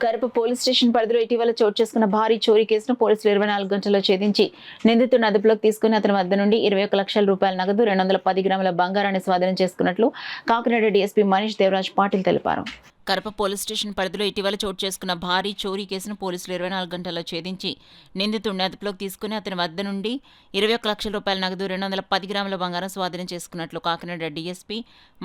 Karapa police station పరిధిలో ఇటీవల చోటు చేసుకున్న భారీ చోరీ కేసును పోలీసులు 24 గంటల్లో ఛేదించి నిందితుడిని అదుపులోకి తీసుకుని అతని వద్ద నుండి 21 లక్షల రూపాయల నగదు 210 గ్రాముల బంగారాన్ని స్వాధీనం చేసుకున్నట్లు కాకినాడ డీఎస్పీ మనీష్ దేవరాజ్ పాటిల్ తెలిపారు. కరప పోలీస్ స్టేషన్ పరిధిలో ఇటీవల చోటు చేసుకున్న భారీ చోరీ కేసును పోలీసులు 24 గంటల్లో ఛేదించి నిందితుడిని అదుపులోకి తీసుకుని అతని వద్ద నుండి 21 లక్షల రూపాయల నగదు 210 గ్రాముల బంగారం స్వాధీనం చేసుకున్నట్లు కాకినాడ డీఎస్పీ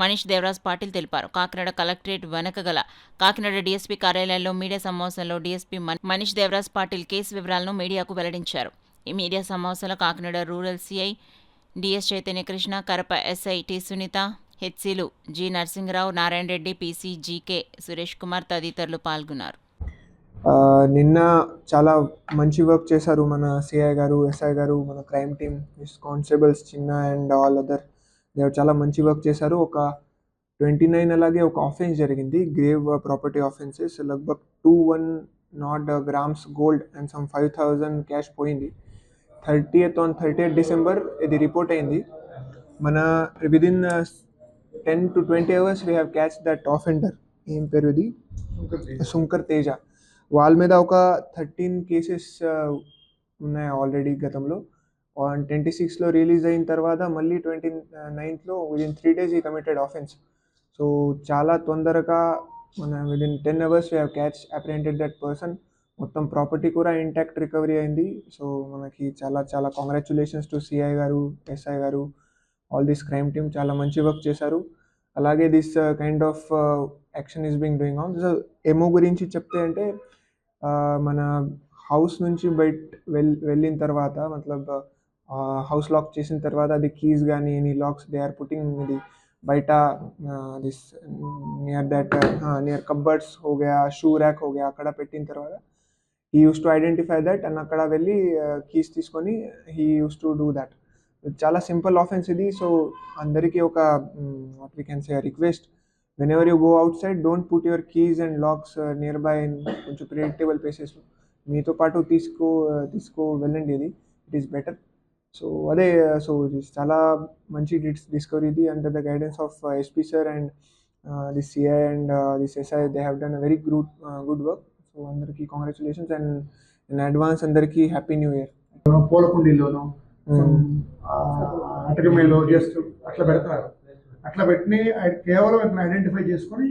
మనీష్ దేవరాజ్ పాటిల్ తెలిపారు. కాకినాడ కలెక్టరేట్ వెనక గల కాకినాడ డీఎస్పీ కార్యాలయంలో మీడియా సమావేశంలో డీఎస్పీ మనీష్ దేవరాజ్ పాటిల్ కేసు వివరాలను మీడియాకు వెల్లడించారు. ఈ మీడియా సమావేశంలో Kakinada rural CI DS Chaitanya Krishna, Karapa SI T Sunitha, హెచ్సీలు G Narasimharao, Narayana Reddy, PC, GK Suresh Kumar తదితరులు పాల్గొన్నారు. నిన్న చాలా మంచి వర్క్ చేశారు మన సిఐ గారు, ఎస్ఐ గారు, మన క్రైమ్ టీమ్, కానిస్టేబుల్స్ చిన్న అండ్ ఆల్ అదర్ చాలా మంచి వర్క్ చేశారు. ఒక 29 అలాగే ఒక ఆఫెన్స్ జరిగింది, గ్రేవ్ ప్రాపర్టీ ఆఫెన్సెస్. లగ్భగ్ 210 grams gold and some 5,000 cash పోయింది. 30th డిసెంబర్ ఇది రిపోర్ట్ అయింది. మన within 10 to 20 hours we have catch that offender. ఏం పేరు ఇది? శంకర్ తేజ. వాళ్ళ మీద ఒక 13 కేసెస్ ఉన్నాయి ఆల్రెడీ గతంలో. 26లో రిలీజ్ అయిన తర్వాత మళ్ళీ 29లో విదిన్ 3 days ఈ కమిటెడ్ ఆఫెన్స్. సో చాలా తొందరగా మన within 10 hours we have catch apprehended that person. మొత్తం ప్రాపర్టీ కూడా ఇంటాక్ట్ రికవరీ అయింది. సో మనకి చాలా చాలా కాంగ్రాచులేషన్స్ టు సిఐ గారు, ఎస్ఐ గారు, ఆల్ దిస్ క్రైమ్ టీమ్ చాలా మంచి వర్క్ చేశారు. అలాగే this kind of action is being doing on. So ఎమో గురించి చెప్తే అంటే మన హౌస్ నుంచి వెళ్ళిన తర్వాత మతలబ్ హౌస్ లాక్ చేసిన తర్వాత అది కీస్ కానీ any locks they are putting ఇది బయట దిస్ నియర్ కబ్బర్డ్స్ హోగా, షూ ర్యాక్ హోగా, అక్కడ పెట్టిన తర్వాత he used to identify that and అక్కడ వెళ్ళి కీస్ తీసుకొని he used to do that. చాలా సింపుల్ ఆఫెన్స్ ఇది. సో అందరికీ ఒక what we can say request, whenever you go outside don't put your keys and locks nearby కొంచెం predictable ప్లేసెస్లో మీతో పాటు తీసుకో వెళ్ళండి. It is better. సో అదే, సో ఇది చాలా మంచి డిస్కవరీ ఇది. Under the guidance of SP sir and this CI and this SI, they have done a very good work. So అందరికీ కాంగ్రాచులేషన్స్ అండ్ ఇన్ అడ్వాన్స్ అందరికీ హ్యాపీ న్యూ ఇయర్. పూలకుండీలోనూ అటకమేలో జస్ట్ అట్లా పెడతారు. అట్లా పెట్టి కేవలం ఇతను ఐడెంటిఫై చేసుకొని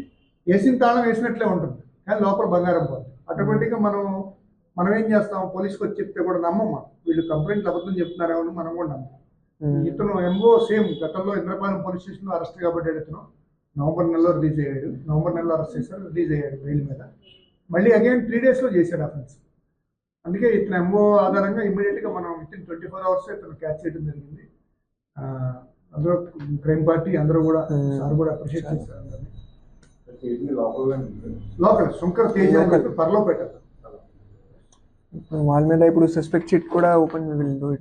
వేసిన తాళం వేసినట్లే ఉంటుంది, కానీ లోపల బంగారం పోతుంది. ఆటోమేటిక్గా మనం ఏం చేస్తాం, పోలీస్కి వచ్చి చెప్తే కూడా నమ్మమ్మా, వీళ్ళు కంప్లైంట్లు అబద్ధం చెప్తున్నారేమో మనం కూడా నమ్మం. ఇతను ఎంఓ సేమ్ గతంలో ఇంద్రపాలెం పోలీస్ స్టేషన్లో అరెస్ట్ కాబట్టాడు. ఇతను నవంబర్ నెలలో రిలీజ్ అయ్యాడు. నవంబర్ నెలలో అరెస్ట్ చేశారు, రిలీజ్ అయ్యాడు బెయిల్ మీద. మళ్ళీ అగైన్ 3 daysలో చేశాడు అఫెన్స్. అందుకే ఇతను ఎంఓ ఆధారంగా ఇమ్మీడియట్గా మనం వితిన్ 24 hours ఇతను క్యాచ్ చేయడం జరిగింది. అందులో క్రైమ్ పార్టీ అందరూ కూడా సార్ కూడా అప్రిషియేట్ చేస్తారు. లోకల్ శంకర్ తేజ పర్లో పెట్టారు. వాళ్ళ మీద ఇప్పుడు సస్పెక్ట్ షీట్ కూడా ఓపెన్